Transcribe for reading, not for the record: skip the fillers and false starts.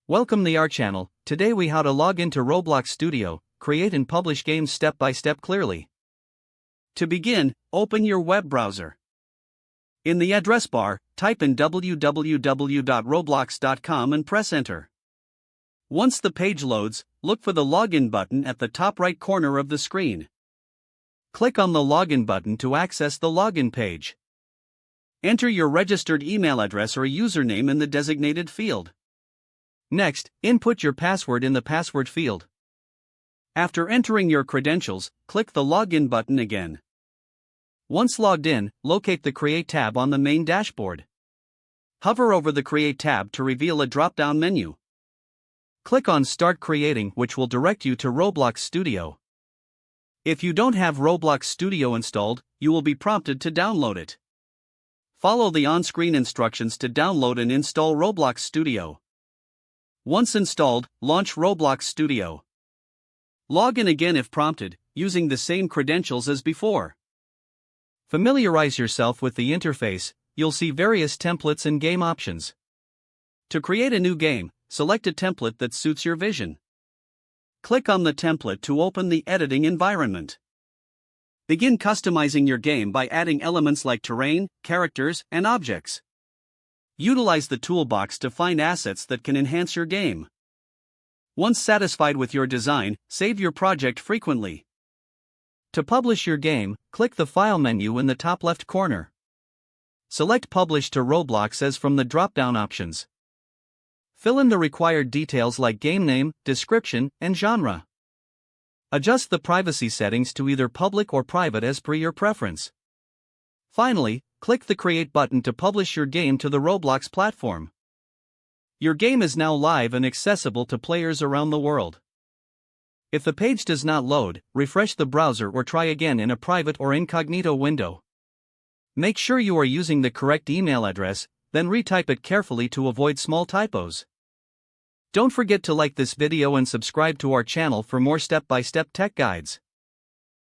Welcome to our channel. Today we how to log into Roblox Studio, create and publish games step by step clearly. To begin, open your web browser. In the address bar, type in www.roblox.com and press enter. Once the page loads, look for the login button at the top right corner of the screen. Click on the login button to access the login page. Enter your registered email address or username in the designated field. Next, input your password in the password field. After entering your credentials, click the Login button again. Once logged in, locate the Create tab on the main dashboard. Hover over the Create tab to reveal a drop-down menu. Click on Start Creating, which will direct you to Roblox Studio. If you don't have Roblox Studio installed, you will be prompted to download it. Follow the on-screen instructions to download and install Roblox Studio. Once installed, launch Roblox Studio. Log in again if prompted, using the same credentials as before. Familiarize yourself with the interface. You'll see various templates and game options. To create a new game, select a template that suits your vision. Click on the template to open the editing environment. Begin customizing your game by adding elements like terrain, characters, and objects. Utilize the toolbox to find assets that can enhance your game. Once satisfied with your design, save your project frequently. To publish your game, click the File menu in the top left corner. Select Publish to Roblox as from the drop-down options. Fill in the required details like game name, description, and genre. Adjust the privacy settings to either public or private as per your preference. Finally, click the Create button to publish your game to the Roblox platform. Your game is now live and accessible to players around the world. If the page does not load, refresh the browser or try again in a private or incognito window. Make sure you are using the correct email address, then retype it carefully to avoid small typos. Don't forget to like this video and subscribe to our channel for more step-by-step tech guides.